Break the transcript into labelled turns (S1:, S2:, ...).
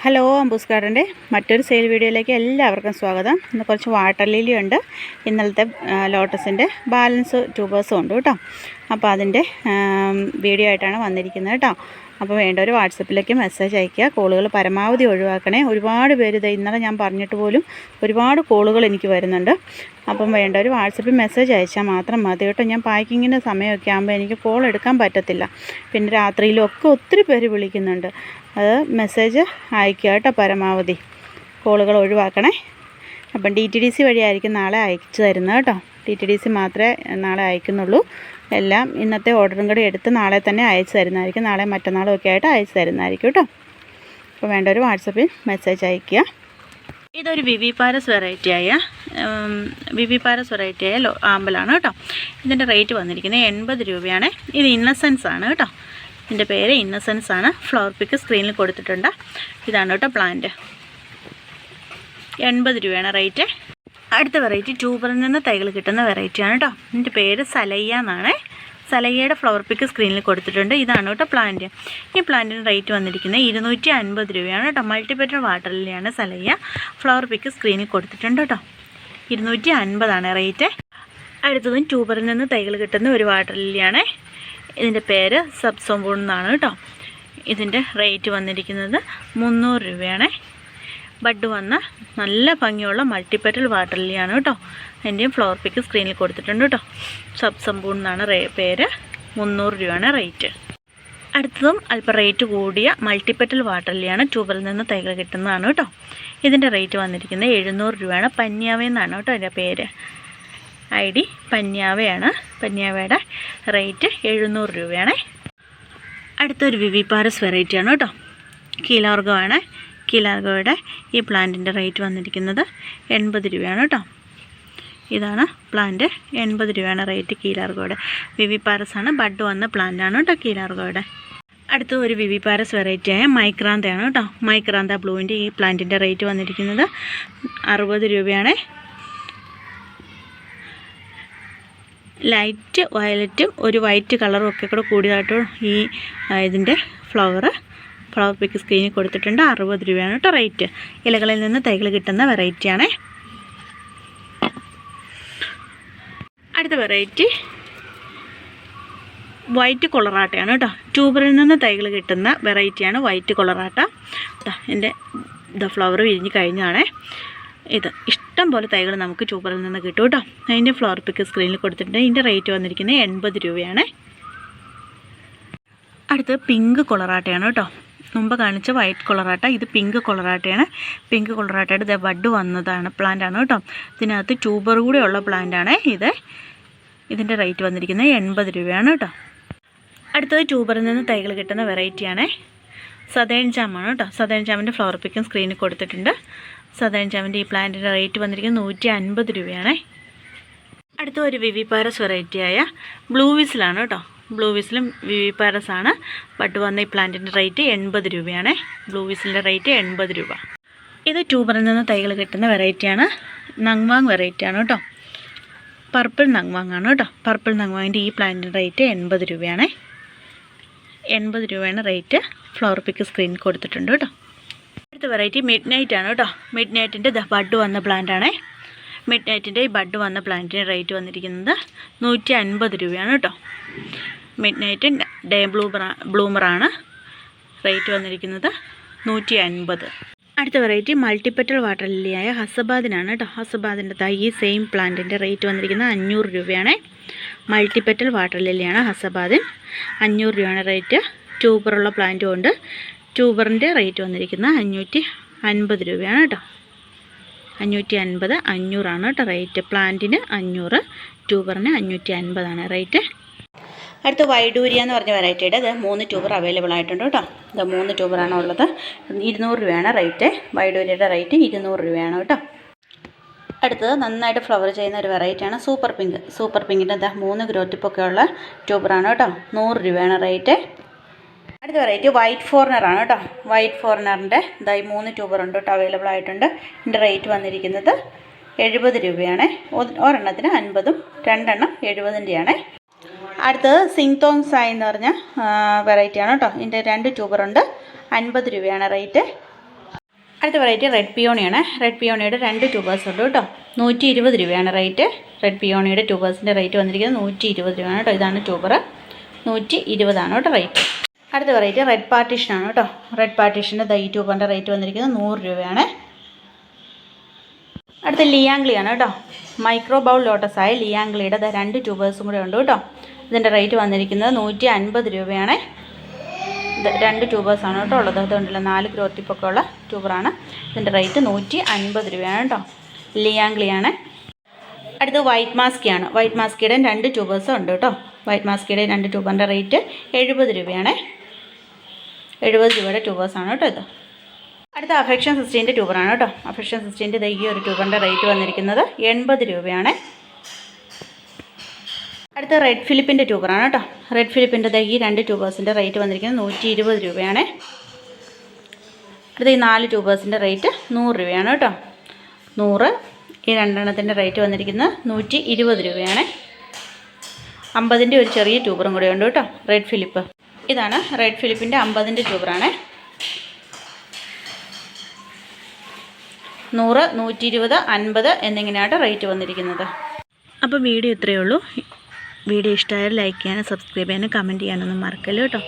S1: Hello, അംബൂസ് ഗാർഡൻ്റെ മറ്റൊരു sale വീഡിയോയിലേക്ക് എല്ലാവർക്കും സ്വാഗതം. ഇന്ന് കുറച്ച് വാട്ടർ ലില്ലി ഉണ്ട്. ഇന്നലത്തെ ലോട്ടസിൻ്റെ ബാലൻസ് ട്യൂബേഴ്സും ഉണ്ട് കേട്ടോ. അപ്പോൾ അതിൻ്റെ വീഡിയോ ആയിട്ടാണ് വന്നിരിക്കുന്നത് കേട്ടോ. അപ്പോൾ വേണ്ടവർ വാട്സപ്പിലേക്ക് മെസ്സേജ് അയയ്ക്കുക. കോളുകൾ പരമാവധി ഒഴിവാക്കണേ. ഒരുപാട് പേര് ഇന്നലെ ഞാൻ പറഞ്ഞിട്ട് പോലും ഒരുപാട് കോളുകൾ എനിക്ക് വരുന്നുണ്ട്. അപ്പം വേണ്ടവർ വാട്സപ്പിൽ മെസ്സേജ് അയച്ചാൽ മാത്രം മതി കേട്ടോ. ഞാൻ പാക്കിങ്ങിൻ്റെ സമയമൊക്കെ ആകുമ്പോൾ എനിക്ക് കോൾ എടുക്കാൻ പറ്റത്തില്ല. പിന്നെ രാത്രിയിലും ഒക്കെ ഒത്തിരി പേര് വിളിക്കുന്നുണ്ട്. അത് മെസ്സേജ് അയയ്ക്കുക കേട്ടോ. പരമാവധി കോളുകൾ ഒഴിവാക്കണേ. അപ്പം DTDC വഴിയായിരിക്കും നാളെ അയച്ചു തരുന്നത് കേട്ടോ. DTDC മാത്രമേ നാളെ അയക്കുന്നുള്ളൂ. എല്ലാം ഇന്നത്തെ ഓർഡറും കൂടി എടുത്ത് നാളെ തന്നെ അയച്ചു തരുന്നതായിരിക്കും. നാളെ മറ്റന്നാളും ഒക്കെ ആയിട്ട് അയച്ചു തരുന്നതായിരിക്കും കേട്ടോ. അപ്പോൾ വേണ്ടവർ വാട്സപ്പിൽ മെസ്സേജ് അയയ്ക്കുക. ഇതൊരു വിവിപാരസ് വെറൈറ്റിയായ ആമ്പലാണ് കേട്ടോ. ഇതിൻ്റെ റേറ്റ് വന്നിരിക്കുന്നത് 80 രൂപയാണ്. ഇത് ഇന്നസെൻസ് ആണ് കേട്ടോ. ഇതിൻ്റെ പേര് ഇന്നസെൻസ് ആണ്. ഫ്ലവർ പിക്ക് സ്ക്രീനിൽ കൊടുത്തിട്ടുണ്ട്. ഇതാണ് കേട്ടോ പ്ലാന്റ്. 80 രൂപയാണ് റേറ്റ്. അടുത്ത വെറൈറ്റി ട്യൂബറിൽ നിന്ന് തൈകൾ കിട്ടുന്ന വെറൈറ്റിയാണ് കേട്ടോ. ഇതിൻ്റെ പേര് സലയ്യ എന്നാണ്. സലയ്യയുടെ ഫ്ലവർ പിക്ക് സ്ക്രീനിൽ കൊടുത്തിട്ടുണ്ട്. ഇതാണ് കേട്ടോ പ്ലാന്റ്. ഈ പ്ലാന്റിന് റേറ്റ് വന്നിരിക്കുന്നത് 250 രൂപയാണ് കേട്ടോ. മൾട്ടിപെറ്റൽ വാട്ടർ ലില്ലിയാണ് സലയ്യ. ഫ്ലവർ പിക്ക് സ്ക്രീനിൽ കൊടുത്തിട്ടുണ്ട് കേട്ടോ. 250 റേറ്റ്. അടുത്തതും ട്യൂബറിൽ നിന്ന് തൈകൾ കിട്ടുന്ന ഒരു വാട്ടർ ലില്ലിയാണ്. ഇതിൻ്റെ പേര് സബ്സോംബൂൺ എന്നാണ് കേട്ടോ. ഇതിൻ്റെ റേറ്റ് വന്നിരിക്കുന്നത് 300 രൂപയാണ്. ബഡ് വന്ന നല്ല ഭംഗിയുള്ള മൾട്ടിപെറ്റൽ വാട്ടർ ലില്ലിയാണ് കേട്ടോ. അതിൻ്റെയും ഫ്ലവർ പിക്ക് സ്ക്രീനിൽ കൊടുത്തിട്ടുണ്ട് കേട്ടോ. സബ്സോംബൂൺ എന്നാണ് പേര്. 300 രൂപയാണ് റേറ്റ്. അടുത്തതും അല്പം റേറ്റ് കൂടിയ മൾട്ടിപെറ്റൽ വാട്ടർ ലില്ലിയാണ്. ട്യൂബറിൽ നിന്ന് തൈകൾ കിട്ടുന്നതാണ് കേട്ടോ. ഇതിൻ്റെ റേറ്റ് വന്നിരിക്കുന്നത് 700 രൂപയാണ്. പന്യാവ എന്നാണ് കേട്ടോ അതിൻ്റെ പേര്. ID പന്യാവയാണ്. പന്യാവയുടെ റേറ്റ് 700 രൂപയാണ്. അടുത്തൊരു വിവിപാരസ് വെറൈറ്റിയാണ് കേട്ടോ. കീലാർഗമാണ്. കീലാർഗോയുടെ ഈ പ്ലാന്റിൻ്റെ റേറ്റ് വന്നിരിക്കുന്നത് 80 രൂപയാണ് കേട്ടോ. ഇതാണ് പ്ലാന്റ്. 80 രൂപയാണ് റേറ്റ് കീലാർഗോയുടെ. വിവിപാരസ് ആണ്. ബഡ് വന്ന പ്ലാന്റാണ് കേട്ടോ കീലാർഗോയുടെ. അടുത്ത ഒരു വിവിപാരസ് വെറൈറ്റിയായ മൈക്രാന്തയാണ് കേട്ടോ. മൈക്രാന്ത ബ്ലൂവിൻ്റെ ഈ പ്ലാന്റിൻ്റെ റേറ്റ് വന്നിരിക്കുന്നത് 60 രൂപയാണ്. ലൈറ്റ് വയലറ്റും ഒരു വൈറ്റ് കളറും ഒക്കെ കൂടെ കൂടിയതായിട്ട് ഈ ഇതിൻ്റെ ഫ്ലവർ പിക്ക് സ്ക്രീനിൽ കൊടുത്തിട്ടുണ്ട്. 60 രൂപയാണ് കേട്ടോ റേറ്റ്. ഇലകളിൽ നിന്ന് തൈകൾ കിട്ടുന്ന വെറൈറ്റിയാണ്. അടുത്ത വെറൈറ്റി വൈറ്റ് കൊളറാട്ടയാണ് കേട്ടോ. ട്യൂബറിൽ നിന്ന് തൈകൾ കിട്ടുന്ന വെറൈറ്റിയാണ് വൈറ്റ് കൊളറാട്ട. എൻ്റെ ഫ്ലവർ വിരിഞ്ഞ് കഴിഞ്ഞാണ്. ഇത് ഇഷ്ടം പോലെ തൈകൾ നമുക്ക് ട്യൂബറിൽ നിന്ന് കിട്ടും കേട്ടോ. അതിൻ്റെ ഫ്ലവർ പിക്ക് സ്ക്രീനിൽ കൊടുത്തിട്ടുണ്ട്. ഇതിൻ്റെ റേറ്റ് വന്നിരിക്കുന്നത് 80 രൂപയാണ്. അടുത്തത് പിങ്ക് കൊളറാട്ടയാണ് കേട്ടോ. മുമ്പ് കാണിച്ച വൈറ്റ് കൊളറാട്ട. ഇത് പിങ്ക് കൊളറാട്ടയാണ്. പിങ്ക് കൊളറാട്ടയുടെ ബഡ് വന്നതാണ് പ്ലാന്റാണ് കേട്ടോ. ഇതിനകത്ത് ട്യൂബർ കൂടെ ഉള്ള പ്ലാന്റാണ് ഇത്. ഇതിൻ്റെ റേറ്റ് വന്നിരിക്കുന്നത് 80 രൂപയാണ് കേട്ടോ. അടുത്തത് ട്യൂബറിൽ നിന്ന് തൈകൾ കിട്ടുന്ന വെറൈറ്റിയാണ്. സതേൺ ജാമാണ് കേട്ടോ. സതേൺ ജാമിൻ്റെ ഫ്ലവർ പിക്കും സ്ക്രീനിൽ കൊടുത്തിട്ടുണ്ട്. സതേൺ ജാമിൻ്റെ ഈ പ്ലാന്റിൻ്റെ റേറ്റ് വന്നിരിക്കുന്നത് 150 രൂപയാണ്. അടുത്ത ഒരു വിവിപാരസ് വെറൈറ്റിയായ ബ്ലൂ വിസിലാണ് കേട്ടോ. ബ്ലൂ വിസിലും വിവിപാരസ് ആണ്. ബഡ് വന്ന ഈ പ്ലാന്റിൻ്റെ റേറ്റ് 80 രൂപയാണ്. ബ്ലൂ വിസിലിൻ്റെ റേറ്റ് 80 രൂപ. ഇത് ട്യൂബറിൽ നിന്ന് തൈകൾ കിട്ടുന്ന വെറൈറ്റിയാണ്. നങ്വാങ് വെറൈറ്റിയാണ് കേട്ടോ. പർപ്പിൾ നങ്വാങ് ആണ് കേട്ടോ. പർപ്പിൾ നങ്വാങ്ങിൻ്റെ ഈ പ്ലാന്റിൻ്റെ റേറ്റ് 80 രൂപയാണ്. 80 രൂപയാണ് റേറ്റ്. ഫ്ലവർ പിക്ക് സ്ക്രീനിൽ കൊടുത്തിട്ടുണ്ട് കേട്ടോ. അടുത്ത വെറൈറ്റി മിഡ് നൈറ്റ് ആണ് കേട്ടോ. മിഡ് നൈറ്റിൻ്റെ ബഡ് വന്ന പ്ലാന്റാണ്. മിഡ് നൈറ്റിൻ്റെ ഈ ബഡ് വന്ന പ്ലാന്റിൻ്റെ റേറ്റ് വന്നിരിക്കുന്നത് 150 രൂപയാണ് കേട്ടോ. മിഡ് നൈറ്റ് ഡേ ബ്ലൂമറാണ്. റേറ്റ് വന്നിരിക്കുന്നത് 150. അടുത്ത വെറൈറ്റി മൾട്ടിപെറ്റൽ വാട്ടർ ലില്ലിയായ ഹസബാദിനാണ് കേട്ടോ. ഹസബാദിൻ്റെ തൈ ഈ സെയിം പ്ലാന്റിൻ്റെ റേറ്റ് വന്നിരിക്കുന്നത് 500 രൂപയാണ്. Multipetal water ലില്ലിയാണ് ഹസബാദിൻ. 500 രൂപയാണ് റേറ്റ്. ട്യൂബറുള്ള പ്ലാന്റും ഉണ്ട്. ട്യൂബറിൻ്റെ റേറ്റ് വന്നിരിക്കുന്നത് 550 രൂപയാണ് കേട്ടോ. 550, 500 കേട്ടോ റേറ്റ്. പ്ലാന്റിന് 500, ട്യൂബറിന് 550 റേറ്റ്. അടുത്ത വൈഡൂരിയ എന്ന് പറഞ്ഞ വെറൈറ്റിയുടെ ഇത് 3 ട്യൂബർ അവൈലബിൾ ആയിട്ടുണ്ട് കേട്ടോ. ഇത് 3 ട്യൂബറാണ് ഉള്ളത്. 200 രൂപയാണ് റേറ്റ്. വൈഡൂരിയയുടെ റേറ്റ് 200 രൂപയാണ് കേട്ടോ. അടുത്തത് നന്നായിട്ട് ഫ്ലവർ ചെയ്യുന്ന ഒരു വെറൈറ്റിയാണ് സൂപ്പർ പിങ്ക്. സൂപ്പർ പിങ്കിൻ്റെ 3 ഗ്രോ ടിപ്പൊക്കെ ഉള്ള ട്യൂബറാണ് കേട്ടോ. 100 രൂപയാണ് റേറ്റ്. അടുത്ത വെറൈറ്റി വൈറ്റ് ഫോറിനറാണ് കേട്ടോ. വൈറ്റ് ഫോറിനറിൻ്റെ 3 ട്യൂബർ ഉണ്ട് കേട്ടോ അവൈലബിൾ ആയിട്ടുണ്ട്. ഇതിൻ്റെ റേറ്റ് വന്നിരിക്കുന്നത് 70 രൂപയാണ്. ഒരെണ്ണത്തിന് 50, 2 എണ്ണം 70-ൻ്റെയാണ്. അടുത്തത് സിങ്തോങ് സായ് എന്ന് പറഞ്ഞ വെറൈറ്റിയാണ് കേട്ടോ. ഇതിൻ്റെ 2 ട്യൂബറുണ്ട്. 50 രൂപയാണ് റേറ്റ്. അടുത്ത വെറൈറ്റി റെഡ് പിയോണിയാണ്. റെഡ് പിയോണിയുടെ 2 ട്യൂബേഴ്സ് ഉണ്ട് കേട്ടോ. 120 രൂപയാണ് റേറ്റ്. റെഡ് പിയോണിയുടെ ട്യൂബേഴ്സിൻ്റെ റേറ്റ് വന്നിരിക്കുന്നത് 120 രൂപയാണ് കേട്ടോ. ഇതാണ് ട്യൂബർ, 120 കേട്ടോ റേറ്റ്. അടുത്ത വെറൈറ്റി റെഡ് പാർട്ടീഷനാണ് കേട്ടോ. റെഡ് പാർട്ടീഷൻ്റെ ഈ ട്യൂബറിൻ്റെ റേറ്റ് വന്നിരിക്കുന്നത് 100 രൂപയാണ്. അടുത്ത ലിയാങ്ലിയാണ് കേട്ടോ. മൈക്രോ ബൗൾ ലോട്ടസ് ആയ ലിയാങ്ലിയുടെ 2 ട്യൂബേഴ്സും കൂടെ ഉണ്ട് കേട്ടോ. ഇതിൻ്റെ റേറ്റ് വന്നിരിക്കുന്നത് 150 രൂപയാണ്. ഇത് 2 ട്യൂബേഴ്സാണ് കേട്ടോ ഉള്ളത്. അതുകൊണ്ടല്ല 4 ഗ്രോത്ത് ടിപ്പൊക്കെ ഉള്ള ട്യൂബറാണ്. ഇതിൻ്റെ റേറ്റ് 150 രൂപയാണ് കേട്ടോ. ലിയാങ്ലിയാണ്. അടുത്ത് വൈറ്റ് മാസ്കിയാണ്. വൈറ്റ് മാസ്കിയുടെ 2 ട്യൂബേഴ്സും ഉണ്ട് കേട്ടോ. വൈറ്റ് മാസ്കിയുടെ 2 ട്യൂബറിൻ്റെ റേറ്റ് 70 രൂപയാണ്. 70 രൂപയുടെ ട്യൂബേഴ്സാണ് കേട്ടോ ഇത്. അടുത്ത അഫെക്ഷൻ 16 ട്യൂബറാണ് കേട്ടോ. അഫെക്ഷൻ 16 ഈ ഒരു ട്യൂബറിൻ്റെ റേറ്റ് വന്നിരിക്കുന്നത് 80 രൂപയാണ്. അടുത്ത റെഡ് ഫിലിപ്പിൻ്റെ ട്യൂബറാണ് കേട്ടോ. റെഡ് ഫിലിപ്പിൻ്റെ ഈ 2 ട്യൂബേഴ്സിൻ്റെ റേറ്റ് വന്നിരിക്കുന്നത് 120 രൂപയാണ്. അടുത്ത ഈ 4 ട്യൂബേഴ്സിൻ്റെ റേറ്റ് 100 രൂപയാണ് കേട്ടോ. 100. ഈ 2 എണ്ണത്തിൻ്റെ റേറ്റ് വന്നിരിക്കുന്നത് 120 രൂപയാണ്. 50ൻ്റെ ഒരു ചെറിയ ട്യൂബറും കൂടെ ഉണ്ട് കേട്ടോ. Red Philip. ഇതാണ് റെഡ് ഫിലിപ്പിൻ്റെ 50ൻ്റെ ട്യൂബറാണ്. 100, 120, 50 എന്നിങ്ങനെയായിട്ട് റേറ്റ് വന്നിരിക്കുന്നത്. അപ്പോൾ വീഡിയോ ഇത്രയേ ഉള്ളൂ. വീഡിയോ ഇഷ്ടമായാൽ ലൈക്ക് ചെയ്യാനും സബ്സ്ക്രൈബ് ചെയ്യാനും കമൻറ്റ് ചെയ്യാനൊന്നും മറക്കല്ലോ കേട്ടോ.